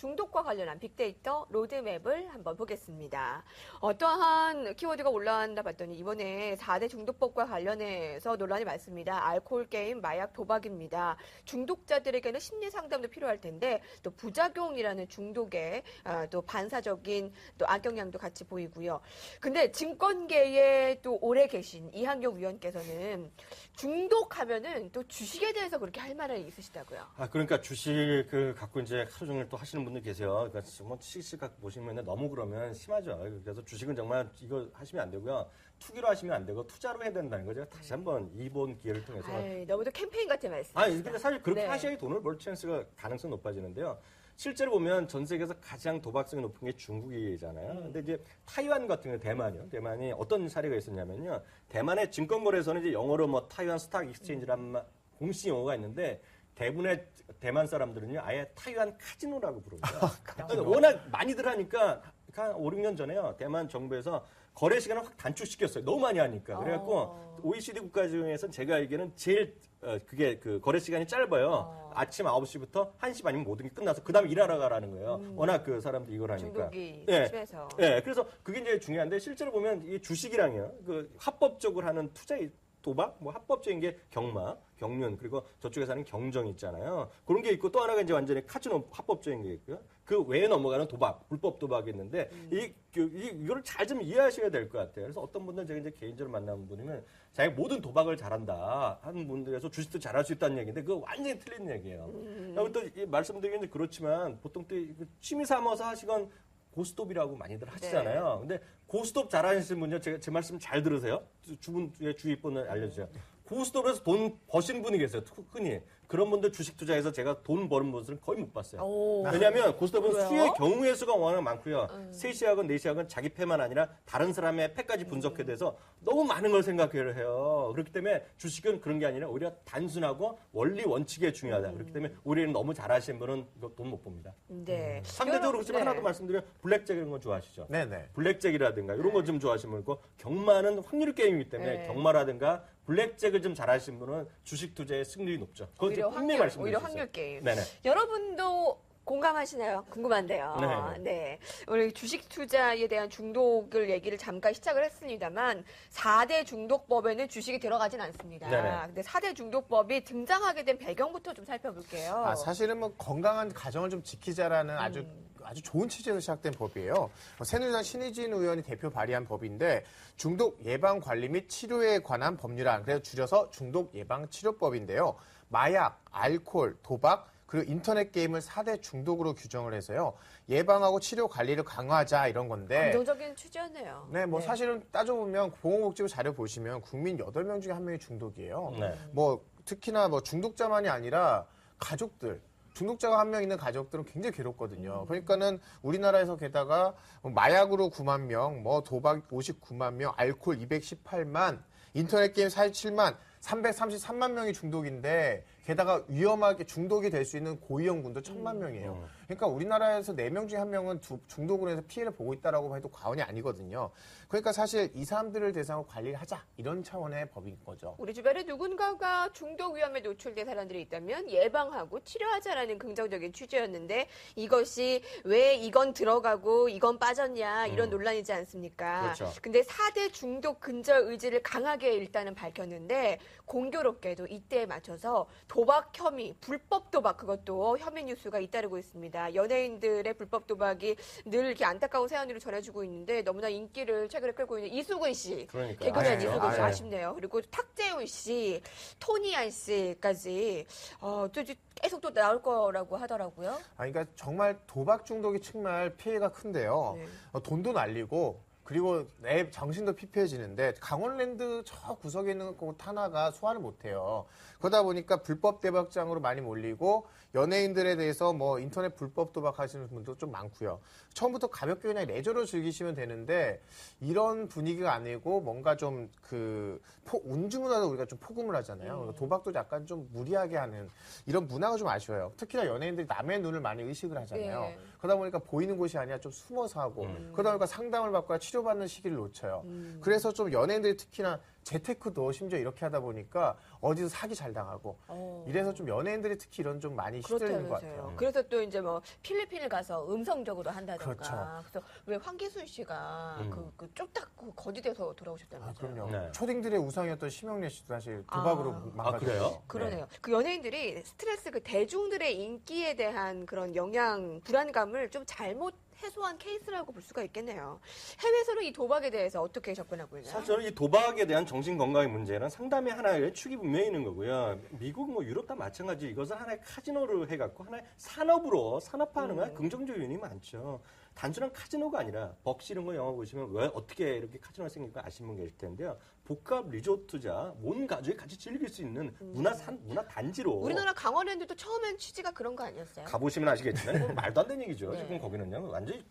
중독과 관련한 빅데이터 로드맵을 한번 보겠습니다. 어떠한 키워드가 올라왔나 봤더니 이번에 4대 중독법과 관련해서 논란이 많습니다. 알코올 게임, 마약, 도박입니다. 중독자들에게는 심리 상담도 필요할 텐데 또 부작용이라는 중독의 또 반사적인 또 악영향도 같이 보이고요. 근데 증권계에 또 오래 계신 이항용 위원께서는 중독하면은 또 주식에 대해서 그렇게 할 말이 있으시다고요. 그러니까 주식을 갖고 이제 하루 종일 또 하시는 분들 계세요. 그러니까 뭐 시시각 보시면 너무 그러면 심하죠. 그래서 주식은 정말 이거 하시면 안 되고요. 투기로 하시면 안 되고 투자로 해야 된다는 거죠. 다시 한번 이번 기회를 통해서. 너무도 캠페인 같은 말씀. 근데 사실 그렇게 네. 하셔야 돈을 벌 찬스가 가능성이 높아지는데요. 실제로 보면 전 세계에서 가장 도박성이 높은 게 중국이잖아요. 근데 이제 타이완 같은 경우 대만이요. 대만이 어떤 사례가 있었냐면요. 대만의 증권거래소는 이제 영어로 뭐 타이완 스탁 익스체인지란 공식 용어가 있는데 대부분의 대만 사람들은요. 아예 타이완 카지노라고 부릅니다. 그러니까 워낙 많이들 하니까 한 5, 6년 전에요. 대만 정부에서 거래 시간을 확 단축시켰어요. 너무 많이 하니까. 그래갖고 OECD 국가 중에서는 제가 알기에는 제일 그게 그 거래 시간이 짧아요. 아침 9시부터 1시 반이면 모든 게 끝나서 그다음에 일하러 가라는 거예요. 워낙 그 사람들이 이걸 하니까. 중독이 심해서. 네, 그래서 그게 이제 중요한데 실제로 보면 이 주식이랑요. 그 합법적으로 하는 투자 도박, 뭐 합법적인 게 경마, 경륜, 그리고 저쪽에서 하는 경정 있잖아요. 그런 게 있고 또 하나가 이제 완전히 카지노 합법적인 게 있고요. 그 외에 넘어가는 도박, 불법 도박이 있는데 이거를 잘 좀 이해하셔야 될 것 같아요. 그래서 어떤 분들 제가 이제 개인적으로 만나는 분이면 자기 모든 도박을 잘한다 하는 분들에서 주식도 잘할 수 있다는 얘기인데 그거 완전히 틀린 얘기예요. 또 말씀드리긴 그렇지만 보통 또 취미 삼아서 하시건 고스톱이라고 많이들 하시잖아요. 근데 고스톱 잘하시는 분요, 제 말씀 잘 들으세요. 주변의 주위분을 알려주세요. 고스톱에서 돈 버신 분이 계세요. 흔히. 그런 분들 주식 투자해서 제가 돈 버는 분들은 거의 못 봤어요. 왜냐하면 고스톱은 수의 경우의 수가 워낙 많고요. 세시학은 네시학은 자기 패만 아니라 다른 사람의 패까지 분석해 돼서 너무 많은 걸 생각을 해요. 그렇기 때문에 주식은 그런 게 아니라 오히려 단순하고 원리 원칙에 중요하다. 그렇기 때문에 오히려 너무 잘하시는 분은 돈 못 봅니다. 네. 상대적으로 그렇지만 하나 더 말씀드려요. 블랙잭 이런 거 좋아하시죠? 네네. 블랙잭이라든가 이런 거 좀 좋아하시는 분 있고 경마는 확률 게임이기 때문에 경마라든가 블랙잭을 좀 잘하시는 분은 주식 투자의 승률이 높죠. 오히려 확률 게임. 네네. 여러분도 공감하시나요? 궁금한데요. 네. 우리 주식 투자에 대한 중독을 얘기를 잠깐 시작을 했습니다만 4대 중독법에는 주식이 들어가진 않습니다. 네네. 근데 4대 중독법이 등장하게 된 배경부터 좀 살펴볼게요. 사실은 뭐 건강한 가정을 좀 지키자라는 아주 좋은 취지에서 시작된 법이에요. 새누리당 신희진 의원이 대표 발의한 법인데 중독 예방 관리 및 치료에 관한 법률안, 그래서 줄여서 중독 예방 치료법인데요. 마약, 알코올, 도박, 그리고 인터넷 게임을 4대 중독으로 규정을 해서요. 예방하고 치료 관리를 강화하자 이런 건데. 긍정적인 취지였네요. 네, 사실은 따져보면 보건복지부 자료 보시면 국민 8명 중에 1명이 중독이에요. 네. 특히나 중독자만이 아니라 가족들. 중독자가 1명 있는 가족들은 굉장히 괴롭거든요. 그러니까는 우리나라에서 게다가 마약으로 9만 명, 도박 59만 명, 알코올 218만, 인터넷 게임 47만, 333만 명이 중독인데 게다가 위험하게 중독이 될 수 있는 고위험군도 1000만 명이에요. 그러니까 우리나라에서 4명 중에 1명은 중독으로 해서 피해를 보고 있다라고 해도 과언이 아니거든요. 그러니까 사실 이 사람들을 대상으로 관리를 하자 이런 차원의 법인 거죠. 우리 주변에 누군가가 중독 위험에 노출된 사람들이 있다면 예방하고 치료하자라는 긍정적인 취지였는데 이것이 왜 이건 들어가고 이건 빠졌냐 이런 논란이지 않습니까? 그렇죠. 근데 4대 중독 근절 의지를 강하게 일단은 밝혔는데 공교롭게도 이때에 맞춰서 도박 혐의, 불법 도박 그것도 혐의 뉴스가 잇따르고 있습니다. 연예인들의 불법 도박이 늘 이렇게 안타까운 세안으로 전해주고 있는데 너무나 인기를 최근에 끌고 있는 이수근 씨, 그러니까요. 개그맨 아쉽죠. 이수근 씨 아쉽네요. 그리고 탁재훈 씨, 토니안 씨까지 또 계속 또 나올 거라고 하더라고요. 그러니까 정말 도박 중독이 정말 피해가 큰데요. 돈도 날리고 그리고 내 정신도 피폐해지는데 강원랜드 저 구석에 있는 곳 하나가 소화를 못해요. 그러다 보니까 불법 대박장으로 많이 몰리고 연예인들에 대해서 인터넷 불법 도박하시는 분도 좀 많고요. 처음부터 가볍게 그냥 레저로 즐기시면 되는데 이런 분위기가 아니고 뭔가 좀 운주문화도 우리가 좀 포금을 하잖아요. 도박도 약간 좀 무리하게 하는 이런 문화가 좀 아쉬워요. 특히나 연예인들이 남의 눈을 많이 의식을 하잖아요. 그러다 보니까 보이는 곳이 아니라 좀 숨어서 하고 그러다 보니까 상담을 받거나 치료받는 시기를 놓쳐요. 그래서 좀 연예인들이 특히나 재테크도 심지어 이렇게 하다 보니까 어디서 사기 잘 당하고 이래서 좀 연예인들이 특히 이런 좀 많이 시들리는 것 같아요. 그래서 또 이제 뭐 필리핀을 가서 음성적으로 한다던가. 그렇죠. 그래서 왜 황기순 씨가 그 쫄딱 거지돼서 돌아오셨다면서요. 그럼요. 네. 초딩들의 우상이었던 심영래 씨도 사실 도박으로 망가졌어요. 그래요? 그러네요. 그 연예인들이 스트레스, 그 대중들의 인기에 대한 그런 영향, 불안감을 좀 잘못 해소한 케이스라고 볼 수가 있겠네요. 해외에서는 이 도박에 대해서 어떻게 접근하고 있나요? 사실 저는 이 도박에 대한 정신 건강의 문제는 상당히 하나의 축이 분명히 있는 거고요. 미국, 뭐 유럽 다 마찬가지. 이것은 하나의 카지노를 해갖고 하나의 산업으로 산업화하는 건 긍정적 요인이 많죠. 단순한 카지노가 아니라 벅시 이런 거 영화 보시면 왜 어떻게 이렇게 카지노가 생길까 아시는 분 계실 텐데요. 복합 리조트자, 온 가족이 같이 즐길 수 있는 문화 단지로. 우리나라 강원랜드도 처음엔 취지가 그런 거 아니었어요? 가보시면 아시겠지만 그건 말도 안 되는 얘기죠. 네. 지금 거기는요. 완전히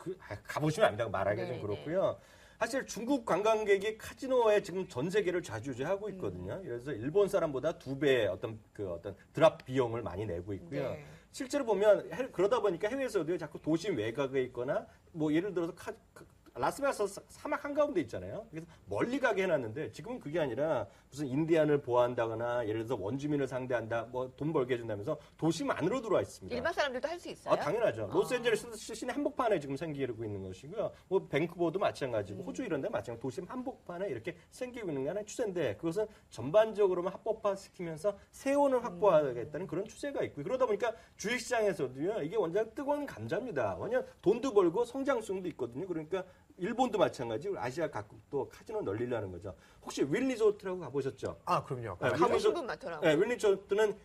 가보시면 압니다. 말하기가 네, 좀 그렇고요. 사실 중국 관광객이 카지노에 지금 전 세계를 좌지우지하고 있거든요. 그래서 일본 사람보다 2배의 어떤 드랍 비용을 많이 내고 있고요. 네. 실제로 보면 그러다 보니까 해외에서도 자꾸 도심 외곽에 있거나 뭐 예를 들어서 라스베가스 사막 한가운데 있잖아요. 그래서 멀리 가게 해놨는데 지금은 그게 아니라 무슨 인디안을 보호한다거나 예를 들어서 원주민을 상대한다, 뭐 돈 벌게 해준다면서 도심 안으로 들어와 있습니다. 일반 사람들도 할 수 있어요? 당연하죠. 로스앤젤레스 시내 한복판에 지금 생기고 있는 것이고요. 뭐 밴쿠버도 마찬가지고 호주 이런 데 마찬가지고 도심 한복판에 이렇게 생기고 있는 게 하나의 추세인데 그것은 전반적으로만 합법화시키면서 세원을 확보하겠다는 그런 추세가 있고 그러다 보니까 주식시장에서도요. 이게 완전 뜨거운 감자입니다. 완전 돈도 벌고 성장성도 있거든요. 그러니까 일본도 마찬가지고 아시아 각국도 카지노 널리려는 거죠. 혹시 윌 리조트라고 가보셨죠? 그럼요. 네, 가보신 분 많더라고요. 네, 윌 리조트는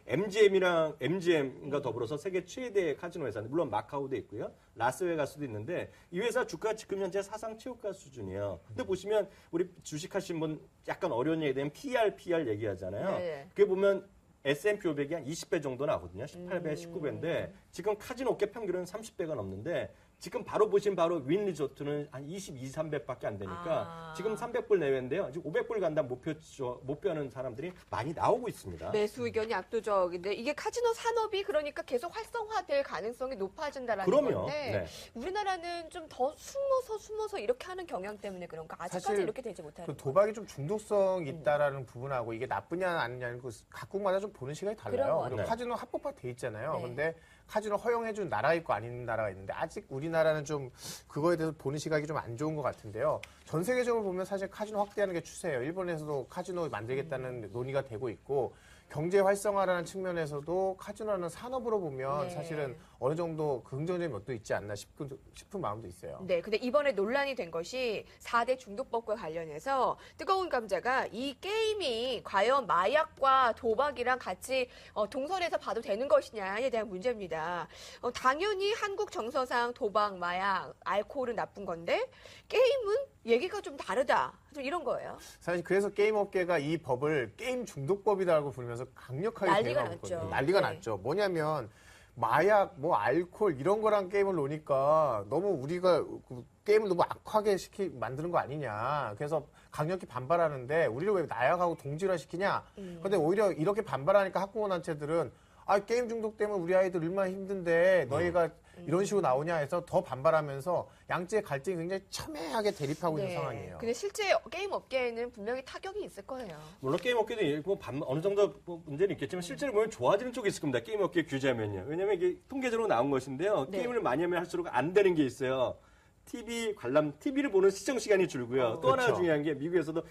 MGM과 더불어서 세계 최대의 카지노 회사인데 물론 마카오도 있고요. 라스베가스도 있는데 이 회사 주가 지금 현재 사상 최고가 수준이에요. 근데 보시면 우리 주식하신 분 약간 어려운 얘기에 대한 PR 얘기하잖아요. 네. 그게 보면 S&P 500이 한 20배 정도 나거든요. 18배, 19배인데 지금 카지노 업계 평균은 30배가 넘는데 지금 바로 보신 윌 리조트는 한 22, 300밖에 안 되니까 지금 300불 내외인데요. 지금 500불 간다 목표하는 사람들이 많이 나오고 있습니다. 매수 의견이 압도적인데 이게 카지노 산업이 그러니까 계속 활성화될 가능성이 높아진다라는 그럼요. 건데 네. 우리나라는 좀 더 숨어서 이렇게 하는 경향 때문에 그런가 아직까지 사실 이렇게 되지 못하는 그 도박이 좀 중독성 있다라는 부분하고 이게 나쁘냐 아니냐는 그 각국마다 좀 보는 시각이 그런 것 달라요. 같아요. 그리고 카지노 합법화 돼 있잖아요. 네. 근데 카지노 허용해준 나라 있고 아닌 나라가 있는데 아직 우리나라는 좀 그거에 대해서 보는 시각이 좀 안 좋은 것 같은데요. 전 세계적으로 보면 사실 카지노 확대하는 게 추세예요. 일본에서도 카지노 만들겠다는 논의가 되고 있고 경제 활성화라는 측면에서도 카지노라는 산업으로 보면 네. 사실은 어느 정도 긍정적인 것도 있지 않나 싶은 마음도 있어요. 네, 근데 이번에 논란이 된 것이 4대 중독법과 관련해서 뜨거운 감자가 이 게임이 과연 마약과 도박이랑 같이 동선에서 봐도 되는 것이냐에 대한 문제입니다. 당연히 한국 정서상 도박, 마약, 알코올은 나쁜 건데 게임은 얘기가 좀 다르다. 좀 이런 거예요. 사실 그래서 게임 업계가 이 법을 게임 중독법이라고 부르면서 강력하게 난리가 대응하고 있거든요. 났죠. 난리가 네. 났죠. 뭐냐면 마약, 뭐 알코올 이런 거랑 게임을 놓으니까 너무 우리가 그 게임을 너무 악하게 만드는 거 아니냐. 그래서 강력히 반발하는데 우리를 왜 마약하고 동질화 시키냐. 근데 오히려 이렇게 반발하니까 학부모단체들은 게임 중독 때문에 우리 아이들 얼마나 힘든데 너희가 이런 식으로 나오냐 해서 더 반발하면서 양쪽의 갈등이 굉장히 첨예하게 대립하고 있는 상황이에요. 근데 실제 게임 업계에는 분명히 타격이 있을 거예요. 물론 게임 업계도 어느 정도 문제는 있겠지만 실제로 보면 좋아지는 쪽이 있을 겁니다. 게임 업계 규제하면요. 왜냐하면 이게 통계적으로 나온 것인데요. 네. 게임을 많이 하면 할수록 안 되는 게 있어요. TV를 보는 시청 시간이 줄고요. 또 하나 그렇죠. 중요한 게 미국에서도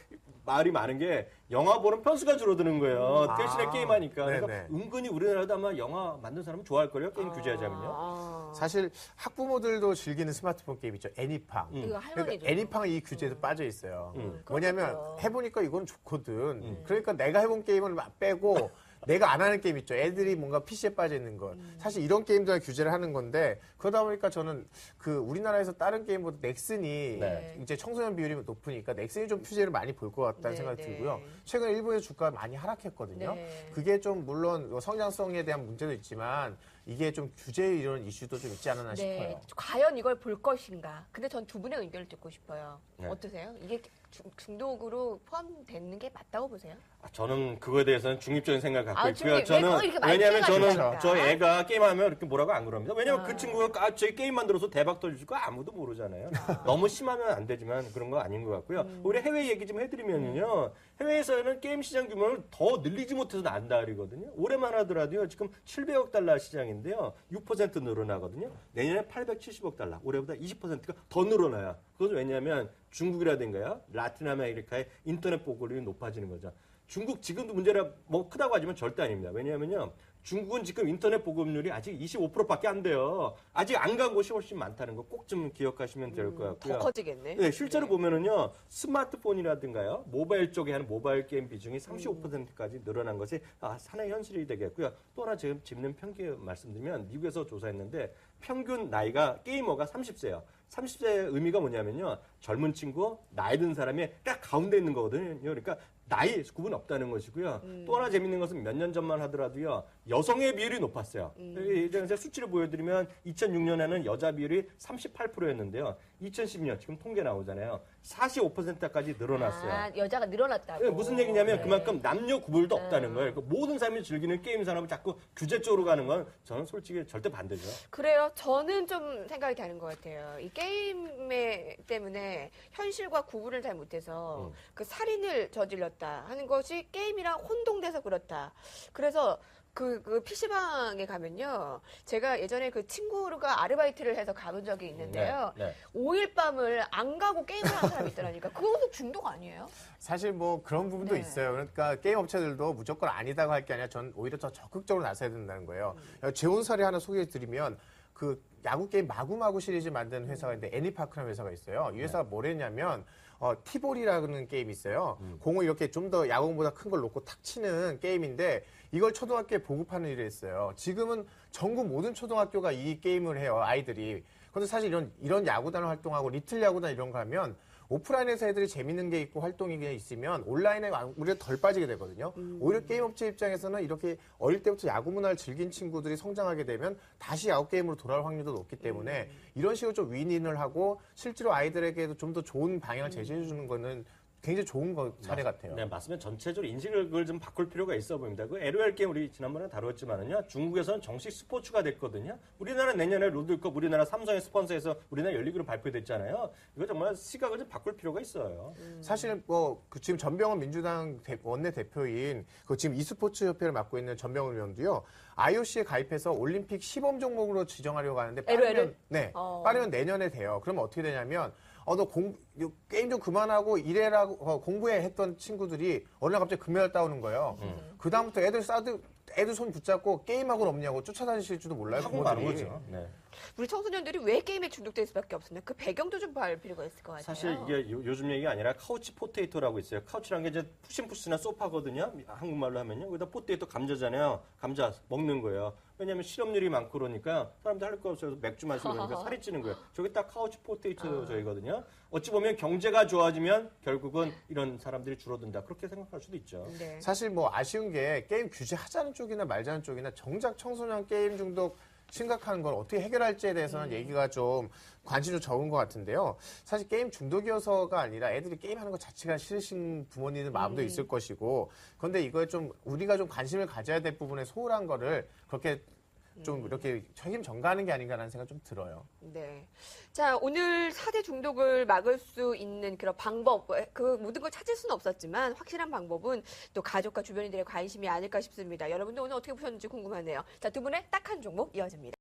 말이 많은 게 영화 보는 편수가 줄어드는 거예요. 대신에 게임하니까. 그래서 네네. 은근히 우리나라도 아마 영화 만든 사람은 좋아할걸요. 게임 규제하자면요. 사실 학부모들도 즐기는 스마트폰 게임 있죠. 애니팡. 이거 그러니까 할머니도. 애니팡이 이 규제에도 빠져 있어요. 뭐냐면 그렇겠죠. 해보니까 이건 좋거든. 그러니까 내가 해본 게임을 빼고 내가 안 하는 게임 있죠. 애들이 뭔가 PC에 빠져 있는 것. 사실 이런 게임들 규제를 하는 건데 그러다 보니까 저는 그 우리나라에서 다른 게임보다 넥슨이 네. 이제 청소년 비율이 높으니까 넥슨이 좀 규제를 많이 볼 것 같다는 네, 생각이 네. 들고요. 최근에 일본에서 주가가 많이 하락했거든요. 네. 그게 좀 물론 성장성에 대한 문제도 있지만 이게 좀 규제 이런 이슈도 좀 있지 않았나 싶어요. 과연 이걸 볼 것인가. 근데 전 두 분의 의견을 듣고 싶어요. 네. 어떠세요? 이게 중독으로 포함되는 게 맞다고 보세요? 저는 그거에 대해서는 중립적인 생각을 갖고 아, 있고요. 중립. 왜 그걸 이렇게 왜냐하면 저는 말씀하시니까? 저 애가 게임하면 이렇게 뭐라고 안 그럽니다. 왜냐하면 아. 그 친구가 제 게임 만들어서 대박 터질 거 아무도 모르잖아요. 너무 심하면 안 되지만 그런 거 아닌 것 같고요. 우리 해외 얘기 좀 해드리면요. 해외에서는 게임 시장 규모를 더 늘리지 못해서 난다리거든요. 올해만 하더라도요. 지금 700억 달러 시장인데요. 6% 늘어나거든요. 내년에 870억 달러. 올해보다 20%가 더 늘어나요. 그것은 왜냐하면 중국이라든가요. 라틴 아메리카의 인터넷 보급률이 높아지는 거죠. 중국 지금도 문제라 뭐 크다고 하지만 절대 아닙니다. 왜냐하면요. 중국은 지금 인터넷 보급률이 아직 25%밖에 안 돼요. 아직 안 간 곳이 훨씬 많다는 거 꼭 좀 기억하시면 될 것 같고요. 더 커지겠네. 네, 실제로 보면은요, 스마트폰이라든가요, 모바일 쪽에 하는 모바일 게임 비중이 35%까지 늘어난 것이 사내 현실이 되겠고요. 또 하나 지금 짚는 평균 말씀드리면, 미국에서 조사했는데, 평균 나이가 게이머가 30세예요. 30세의 의미가 뭐냐면요, 젊은 친구, 나이 든 사람이 딱 가운데 있는 거거든요. 그러니까 나이 구분 없다는 것이고요. 또 하나 재밌는 것은 몇 년 전만 하더라도요, 여성의 비율이 높았어요. 이제 수치를 보여드리면 2006년에는 여자 비율이 38%였는데요. 2010년 지금 통계 나오잖아요. 45%까지 늘어났어요. 아, 여자가 늘어났다고. 네, 무슨 얘기냐면 네. 그만큼 남녀 구분도 없다는 거예요. 그러니까 모든 사람이 즐기는 게임 산업을 자꾸 규제 쪽으로 가는 건 저는 솔직히 절대 반대죠. 그래요. 저는 좀 생각이 다른 것 같아요. 이 게임 때문에 현실과 구분을 잘 못해서 그 살인을 저질렀다 하는 것이 게임이랑 혼동돼서 그렇다. 그래서 그 PC방에 가면요. 제가 예전에 그 친구가 아르바이트를 해서 가본 적이 있는데요. 네. 5일 밤을 안 가고 게임을 하는 사람이 있더라니까. 그것도 중독 아니에요? 사실 뭐 그런 부분도 네. 있어요. 그러니까 게임 업체들도 무조건 아니다고 할 게 아니라 전 오히려 더 적극적으로 나서야 된다는 거예요. 재혼 사례 하나 소개해 드리면 그 야구 게임 마구마구 시리즈 만드는 회사가 있는데 애니파크라는 회사가 있어요. 이 회사가 뭘 했냐면 티볼이라는 게임이 있어요. 공을 이렇게 좀 더 야구공보다 큰 걸 놓고 탁 치는 게임인데 이걸 초등학교에 보급하는 일을 했어요. 지금은 전국 모든 초등학교가 이 게임을 해요, 아이들이. 그런데 사실 이런 야구단 활동하고 리틀 야구단 이런 거 하면 오프라인에서 애들이 재밌는 게 있고 활동이 있으면 온라인에 우리가 덜 빠지게 되거든요. 오히려 게임 업체 입장에서는 이렇게 어릴 때부터 야구 문화를 즐긴 친구들이 성장하게 되면 다시 야구 게임으로 돌아올 확률도 높기 때문에 이런 식으로 좀 윈윈을 하고 실제로 아이들에게도 좀 더 좋은 방향을 제시해 주는 거는 굉장히 좋은 사례 같아요. 네, 맞으면 전체적으로 인식을 좀 바꿀 필요가 있어 보입니다. 그 LOL 게임 우리 지난번에 다뤘지만은요, 중국에서는 정식 스포츠가 됐거든요. 우리나라 내년에 롤드컵 우리나라 삼성의 스폰서에서 우리나라 열리그로 발표됐잖아요. 이거 정말 시각을 좀 바꿀 필요가 있어요. 사실 지금 전병헌 민주당 원내 대표인 그 지금 e스포츠 협회를 맡고 있는 전병헌 의원도요. IOC에 가입해서 올림픽 시범 종목으로 지정하려고 하는데 LOL? 빠르면 내년에 돼요. 그러면 어떻게 되냐면 너 게임 좀 그만하고 일해라고 공부해 했던 친구들이 어느 날 갑자기 금메달 따오는 거예요. 그 다음부터 애들 손 붙잡고 게임하고 없냐고 쫓아다니실지도 몰라요. 하고 마는 부모들이. 거죠. 네. 우리 청소년들이 왜 게임에 중독될 수밖에 없었나? 그 배경도 좀 알 필요가 있을 것 같아요. 사실 이게 요즘 얘기가 아니라 카우치 포테이토라고 있어요. 카우치라는 게 이제 푸신푸신한 소파거든요. 한국말로 하면요. 거기다 포테이토 감자잖아요. 감자 먹는 거예요. 왜냐하면 실업률이 많고 그러니까 사람들 할 거 없어서 맥주 마시고 그러니까 살이 찌는 거예요. 저게 딱 카우치 포테이토 저희거든요. 어찌 보면 경제가 좋아지면 결국은 이런 사람들이 줄어든다. 그렇게 생각할 수도 있죠. 네. 사실 뭐 아쉬운 게 게임 규제하자는 쪽이나 말자는 쪽이나 정작 청소년 게임 중독 심각한 걸 어떻게 해결할지에 대해서는 얘기가 좀 관심이 좀 적은 것 같은데요. 사실 게임 중독이어서가 아니라 애들이 게임하는 것 자체가 싫으신 부모님들 마음도 있을 것이고 그런데 이거에 좀 우리가 좀 관심을 가져야 될 부분에 소홀한 거를 그렇게 좀 이렇게 책임 전가하는 게 아닌가라는 생각 좀 들어요. 네. 자, 오늘 4대 중독을 막을 수 있는 그런 방법, 그 모든 걸 찾을 수는 없었지만 확실한 방법은 또 가족과 주변인들의 관심이 아닐까 싶습니다. 여러분도 오늘 어떻게 보셨는지 궁금하네요. 자, 두 분의 딱 한 종목 이어집니다.